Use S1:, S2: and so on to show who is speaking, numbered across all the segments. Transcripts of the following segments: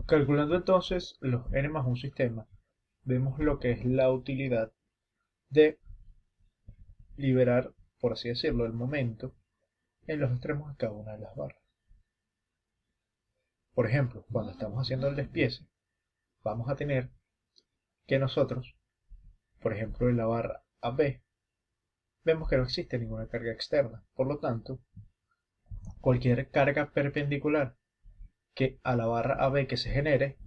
S1: Calculando entonces los n más un sistema, vemos lo que es la utilidad de liberar, por así decirlo, el momento en los extremos de cada una de las barras. Por ejemplo, cuando estamos haciendo el despiece, vamos a tener que nosotros, por ejemplo, en la barra AB, vemos que no existe ninguna carga externa. Por lo tanto, cualquier carga perpendicular que a la barra AB que se genere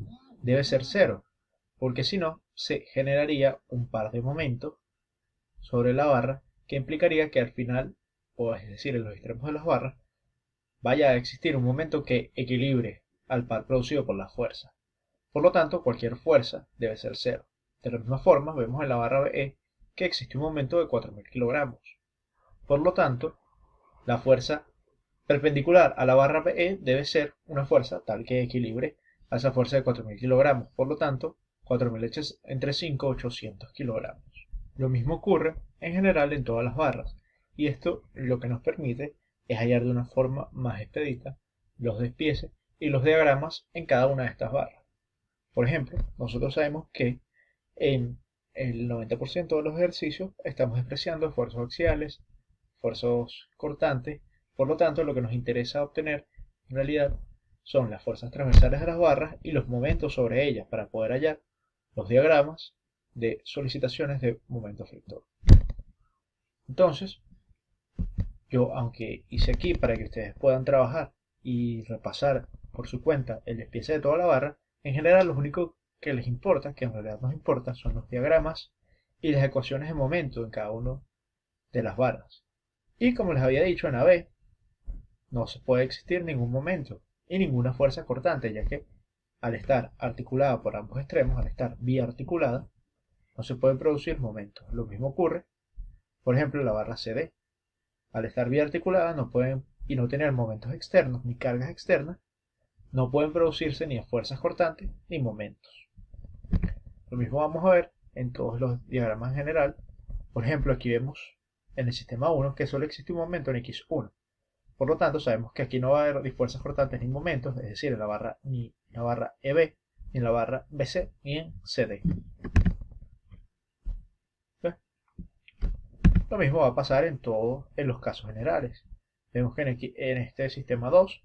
S1: debe ser cero, porque si no, se generaría un par de momentos sobre la barra que implicaría que al final, o es decir, en los extremos de las barras, vaya a existir un momento que equilibre al par producido por la fuerza. Por lo tanto, cualquier fuerza debe ser cero. De la misma forma, vemos en la barra BE que existe un momento de 4000 kilogramos. Por lo tanto, la fuerza perpendicular a la barra BE debe ser una fuerza tal que equilibre a esa fuerza de 4000 kilogramos. Por lo tanto, 4000 hechas entre 5, 800 kilogramos. Lo mismo ocurre en general en todas las barras, y esto lo que nos permite es hallar de una forma más expedita los despieces y los diagramas en cada una de estas barras. Por ejemplo, nosotros sabemos que en el 90% de los ejercicios estamos despreciando esfuerzos axiales, esfuerzos cortantes. Por lo tanto, lo que nos interesa obtener en realidad son las fuerzas transversales de las barras y los momentos sobre ellas para poder hallar los diagramas de solicitaciones de momento frictor. Entonces, yo, aunque hice aquí para que ustedes puedan trabajar y repasar por su cuenta el despiece de toda la barra, en general lo único que les importa, que en realidad nos importa, son los diagramas y las ecuaciones de momento en cada una de las barras. Y como les había dicho en AB, no se puede existir ningún momento y ninguna fuerza cortante, ya que al estar articulada por ambos extremos, al estar biarticulada, no se pueden producir momentos. Lo mismo ocurre, por ejemplo, en la barra CD. Al estar biarticulada no pueden, y no tener momentos externos ni cargas externas, no pueden producirse ni fuerzas cortantes ni momentos. Lo mismo vamos a ver en todos los diagramas en general. Por ejemplo, aquí vemos en el sistema 1 que solo existe un momento en X1. Por lo tanto, sabemos que aquí no va a haber ni fuerzas cortantes ni momentos, es decir, en la barra ni en la barra EB, ni en la barra BC, ni en CD. ¿Ves? Lo mismo va a pasar en los casos generales. Vemos que en este sistema 2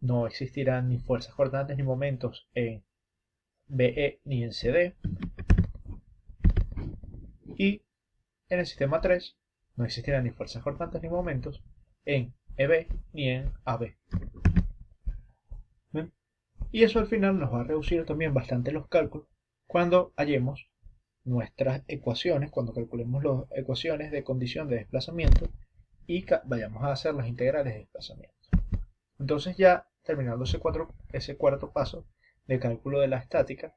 S1: no existirán ni fuerzas cortantes ni momentos en BE ni en CD. Y en el sistema 3 no existirán ni fuerzas cortantes ni momentos en EB ni en AB. ¿Ven? Y eso al final nos va a reducir también bastante los cálculos cuando hallemos nuestras ecuaciones, cuando calculemos las ecuaciones de condición de desplazamiento y vayamos a hacer las integrales de desplazamiento. Entonces, ya terminando ese cuarto paso de cálculo de la estática,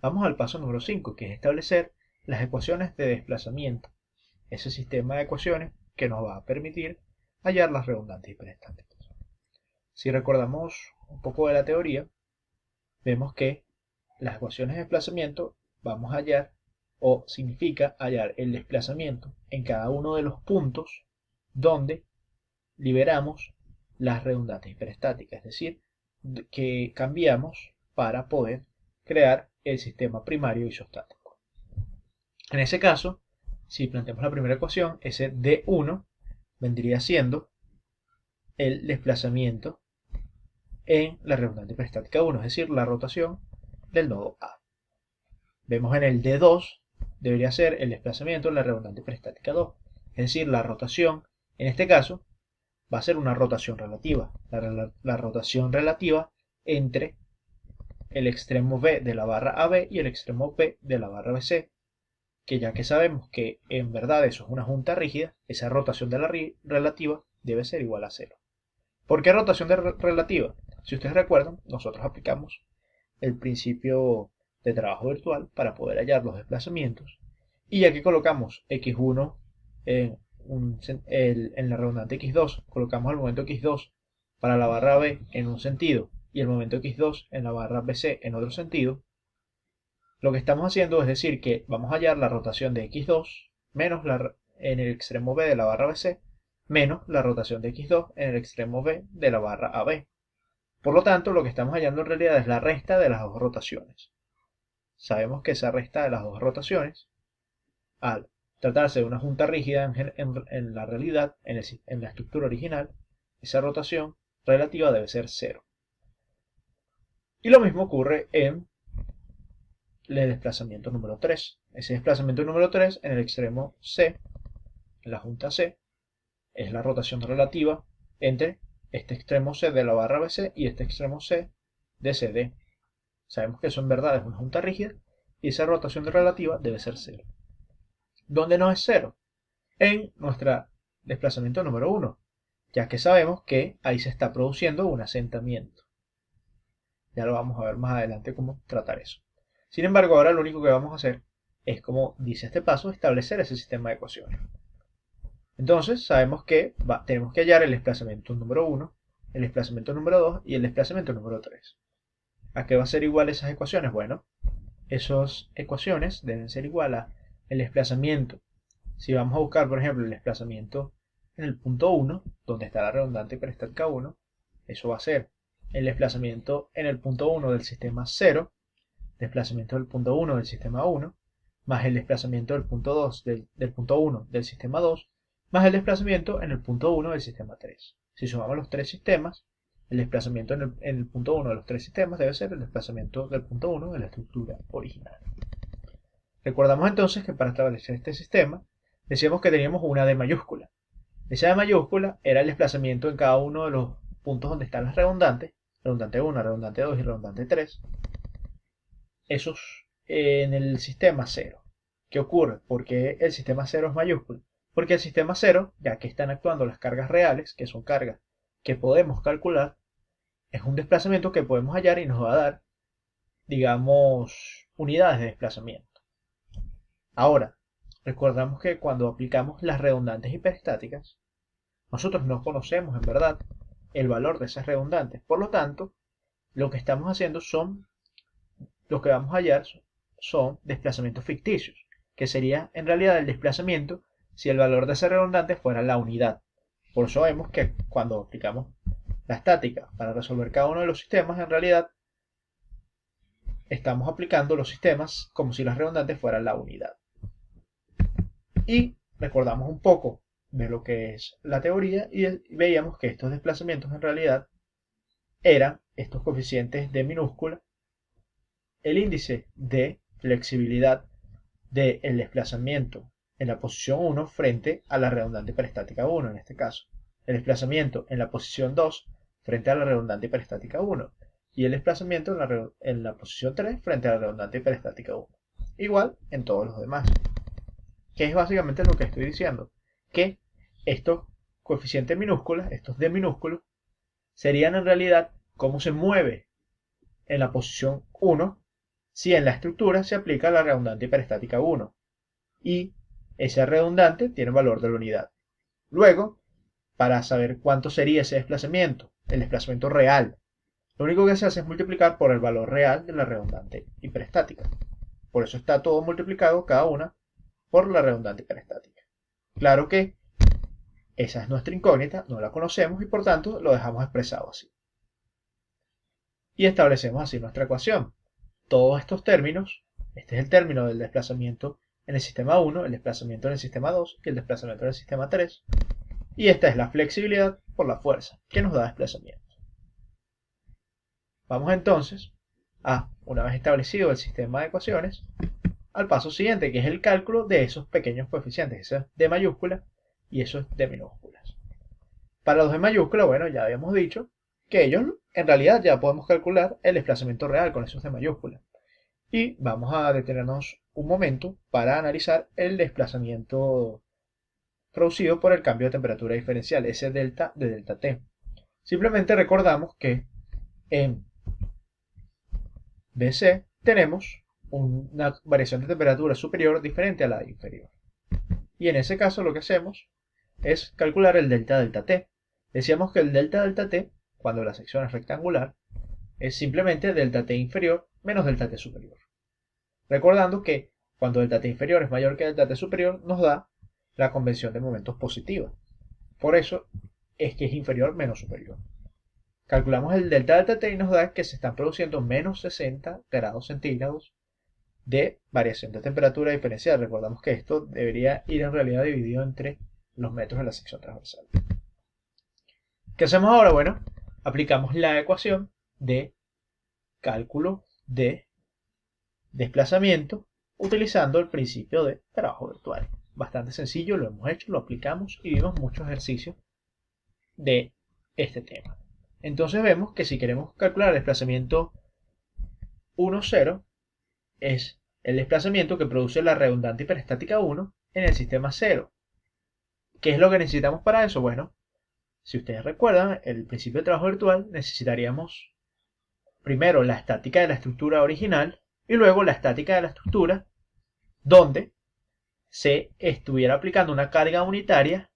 S1: vamos al paso número 5, que es establecer las ecuaciones de desplazamiento, ese sistema de ecuaciones que nos va a permitir hallar las redundantes hiperestáticas. Si recordamos un poco de la teoría, vemos que las ecuaciones de desplazamiento vamos a hallar, o significa hallar el desplazamiento en cada uno de los puntos donde liberamos las redundantes hiperestáticas, es decir, que cambiamos para poder crear el sistema primario isostático. En ese caso, si planteamos la primera ecuación, ese D1 vendría siendo el desplazamiento en la redundante hiperestática 1, es decir, la rotación del nodo A. Vemos en el D2 debería ser el desplazamiento en la redundante hiperestática 2, es decir, la rotación, en este caso, va a ser una rotación relativa, la rotación relativa entre el extremo B de la barra AB y el extremo B de la barra BC, que ya que sabemos que en verdad eso es una junta rígida, esa rotación de la relativa debe ser igual a 0. ¿Por qué rotación relativa? Si ustedes recuerdan, nosotros aplicamos el principio de trabajo virtual para poder hallar los desplazamientos, y aquí colocamos x1 en la redundante x2, colocamos el momento x2 para la barra B en un sentido y el momento x2 en la barra BC en otro sentido. Lo que estamos haciendo es decir que vamos a hallar la rotación de x2 menos en el extremo B de la barra BC menos la rotación de x2 en el extremo B de la barra AB. Por lo tanto, lo que estamos hallando en realidad es la resta de las dos rotaciones. Sabemos que esa resta de las dos rotaciones, al tratarse de una junta rígida en la realidad, en la estructura original, esa rotación relativa debe ser 0. Y lo mismo ocurre en el desplazamiento número 3. Ese desplazamiento número 3 en el extremo C, en la junta C, es la rotación relativa entre este extremo C de la barra BC y este extremo C de CD. Sabemos que eso en verdad es una junta rígida y esa rotación relativa debe ser 0. ¿Dónde no es 0? En nuestro desplazamiento número 1, ya que sabemos que ahí se está produciendo un asentamiento. Ya lo vamos a ver más adelante cómo tratar eso. Sin embargo, ahora lo único que vamos a hacer es, como dice este paso, establecer ese sistema de ecuaciones. Entonces, sabemos que tenemos que hallar el desplazamiento número 1, el desplazamiento número 2 y el desplazamiento número 3. ¿A qué va a ser igual esas ecuaciones? Bueno, esas ecuaciones deben ser igual a el desplazamiento. Si vamos a buscar, por ejemplo, el desplazamiento en el punto 1, donde está la redundante peristática 1, eso va a ser el desplazamiento en el punto 1 del sistema 0, desplazamiento del punto 1 del sistema 1, más el desplazamiento del punto 2 del punto 1 del sistema 2, más el desplazamiento en el punto 1 del sistema 3. Si sumamos los tres sistemas, el desplazamiento en el punto 1 de los tres sistemas debe ser el desplazamiento del punto 1 de la estructura original. Recordamos entonces que para establecer este sistema, decíamos que teníamos una D mayúscula. Esa D mayúscula era el desplazamiento en cada uno de los puntos donde están las redundantes, redundante 1, redundante 2 y redundante 3. Esos en el sistema 0. ¿Qué ocurre? ¿Por qué el sistema 0 es mayúscula? Porque el sistema 0, ya que están actuando las cargas reales, que son cargas que podemos calcular, es un desplazamiento que podemos hallar y nos va a dar, digamos, unidades de desplazamiento. Ahora, recordamos que cuando aplicamos las redundantes hiperestáticas, nosotros no conocemos en verdad el valor de esas redundantes. Por lo tanto, lo que estamos haciendo lo que vamos a hallar son desplazamientos ficticios, que sería en realidad el desplazamiento si el valor de esa redundante fuera la unidad. Por eso vemos que cuando aplicamos la estática para resolver cada uno de los sistemas, en realidad estamos aplicando los sistemas como si las redundantes fueran la unidad. Y recordamos un poco de lo que es la teoría y veíamos que estos desplazamientos en realidad eran estos coeficientes de minúscula, el índice de flexibilidad del desplazamiento en la posición 1 frente a la redundante peristática 1 en este caso, el desplazamiento en la posición 2 frente a la redundante peristática 1 y el desplazamiento en la posición 3 frente a la redundante peristática 1. Igual en todos los demás. Que es básicamente lo que estoy diciendo, que estos coeficientes minúsculos, estos d minúsculos, serían en realidad cómo se mueve en la posición 1 si en la estructura se aplica la redundante hiperestática 1 y esa redundante tiene valor de la unidad. Luego, para saber cuánto sería ese desplazamiento, el desplazamiento real, lo único que se hace es multiplicar por el valor real de la redundante hiperestática. Por eso está todo multiplicado cada una por la redundante hiperestática. Claro que esa es nuestra incógnita, no la conocemos y por tanto lo dejamos expresado así. Y establecemos así nuestra ecuación. Todos estos términos, este es el término del desplazamiento en el sistema 1, el desplazamiento en el sistema 2 y el desplazamiento en el sistema 3. Y esta es la flexibilidad por la fuerza que nos da desplazamiento. Vamos entonces a, una vez establecido el sistema de ecuaciones, al paso siguiente, que es el cálculo de esos pequeños coeficientes, esos de mayúscula y esos de minúsculas. Para los de mayúscula, bueno, ya habíamos dicho que ellos en realidad ya podemos calcular el desplazamiento real con esos de mayúscula. Y vamos a detenernos un momento para analizar el desplazamiento producido por el cambio de temperatura diferencial, ese delta de delta T. Simplemente recordamos que en BC tenemos una variación de temperatura superior diferente a la inferior. Y en ese caso lo que hacemos es calcular el delta delta T. Decíamos que el delta delta T, cuando la sección es rectangular, es simplemente delta T inferior menos delta T superior. Recordando que cuando delta T inferior es mayor que delta T superior, nos da la convención de momentos positiva. Por eso es que es inferior menos superior. Calculamos el delta delta T y nos da que se están produciendo menos 60 grados centígrados de variación de temperatura diferencial. Recordamos que esto debería ir en realidad dividido entre los metros de la sección transversal. ¿Qué hacemos ahora? Bueno, aplicamos la ecuación de cálculo de desplazamiento utilizando el principio de trabajo virtual. Bastante sencillo, lo hemos hecho, lo aplicamos y vimos muchos ejercicios de este tema. Entonces vemos que si queremos calcular el desplazamiento 1, 0, es el desplazamiento que produce la redundante hiperestática 1 en el sistema 0. ¿Qué es lo que necesitamos para eso? Bueno, si ustedes recuerdan, el principio de trabajo virtual necesitaríamos primero la estática de la estructura original y luego la estática de la estructura donde se estuviera aplicando una carga unitaria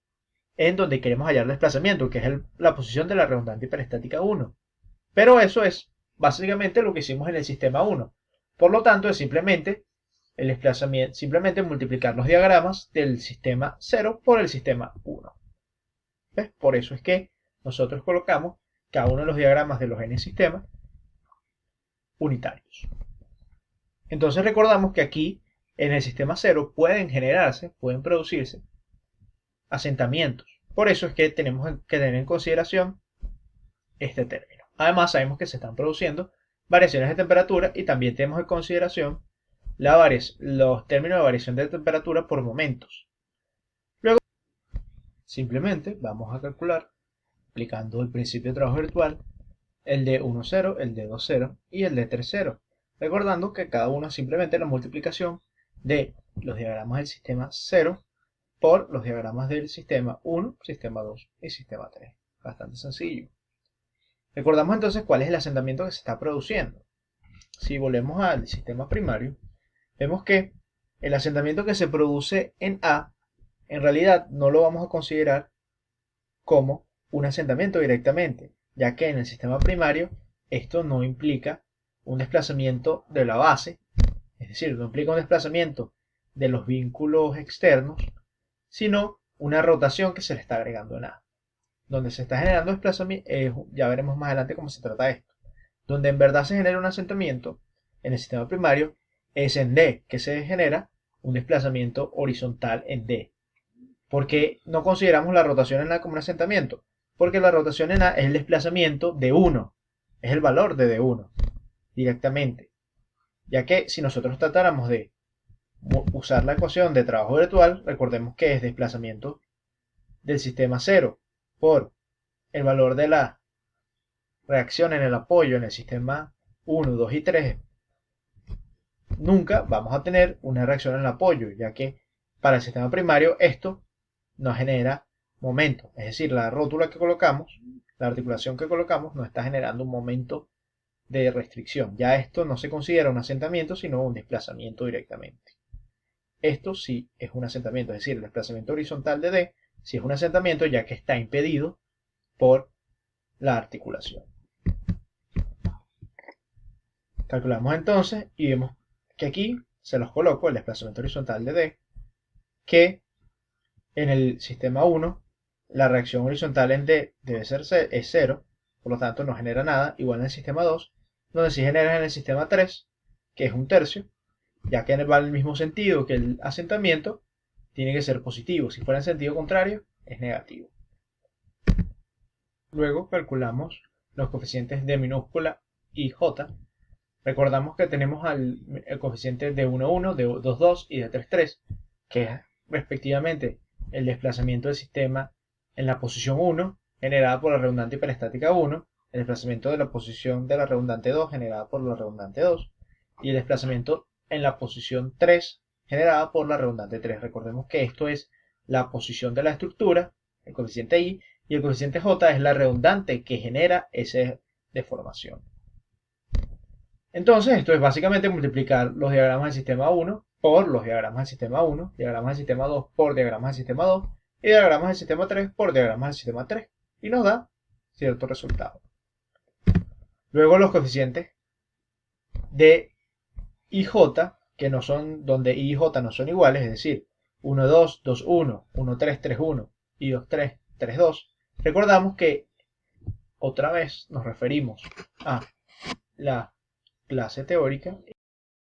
S1: en donde queremos hallar el desplazamiento, que es la posición de la redundante hiperestática 1. Pero eso es básicamente lo que hicimos en el sistema 1. Por lo tanto, es simplemente el desplazamiento, simplemente multiplicar los diagramas del sistema 0 por el sistema 1. ¿Ves? Por eso es que nosotros colocamos cada uno de los diagramas de los n sistemas unitarios. Entonces recordamos que aquí en el sistema 0 pueden generarse, pueden producirse asentamientos. Por eso es que tenemos que tener en consideración este término. Además sabemos que se están produciendo variaciones de temperatura y también tenemos en consideración los términos de variación de temperatura por momentos. Luego simplemente vamos a calcular aplicando el principio de trabajo virtual el de 1, 0, el de 2, 0 y el de 3, 0. Recordando que cada uno es simplemente la multiplicación de los diagramas del sistema 0 por los diagramas del sistema 1, sistema 2 y sistema 3. Bastante sencillo. Recordamos entonces cuál es el asentamiento que se está produciendo. Si volvemos al sistema primario, vemos que el asentamiento que se produce en A, en realidad no lo vamos a considerar como un asentamiento directamente, ya que en el sistema primario esto no implica un desplazamiento de la base, es decir, no implica un desplazamiento de los vínculos externos, sino una rotación que se le está agregando en A. Donde se está generando desplazamiento, ya veremos más adelante cómo se trata esto. Donde en verdad se genera un asentamiento en el sistema primario es en D, que se genera un desplazamiento horizontal en D. ¿Por qué no consideramos la rotación en A como un asentamiento? Porque la rotación en A es el desplazamiento de 1, es el valor de D1 directamente. Ya que si nosotros tratáramos de usar la ecuación de trabajo virtual, recordemos que es desplazamiento del sistema 0 por el valor de la reacción en el apoyo en el sistema 1, 2 y 3, nunca vamos a tener una reacción en el apoyo, ya que para el sistema primario esto no genera momento, es decir, la rótula que colocamos, la articulación que colocamos no está generando un momento de restricción. Ya esto no se considera un asentamiento, sino un desplazamiento directamente. Esto sí es un asentamiento, es decir, el desplazamiento horizontal de D sí es un asentamiento, ya que está impedido por la articulación. Calculamos entonces y vemos que aquí se los coloco el desplazamiento horizontal de D, que en el sistema 1 la reacción horizontal en D debe ser es 0, por lo tanto no genera nada, igual en el sistema 2, donde sí genera en el sistema 3, que es 1/3, ya que va en el mismo sentido que el asentamiento, tiene que ser positivo. Si fuera en sentido contrario, es negativo. Luego calculamos los coeficientes D minúscula y J. Recordamos que tenemos el coeficiente de 1,1, de 2,2 y de 3,3, que es respectivamente el desplazamiento del sistema en la posición 1, generada por la redundante hiperestática 1, el desplazamiento de la posición de la redundante 2, generada por la redundante 2, y el desplazamiento en la posición 3, generada por la redundante 3. Recordemos que esto es la posición de la estructura, el coeficiente I, y el coeficiente J es la redundante que genera esa deformación. Entonces, esto es básicamente multiplicar los diagramas del sistema 1 por los diagramas del sistema 1, diagramas del sistema 2 por diagramas del sistema 2 y diagramas del sistema 3 por diagramas del sistema 3, y nos da cierto resultado. Luego los coeficientes de I y J, que no son, donde I y J no son iguales, es decir, 1, 2, 2, 1, 1, 3, 3, 1 y 2, 3, 3, 2, recordamos que Otra vez nos referimos a la clase teórica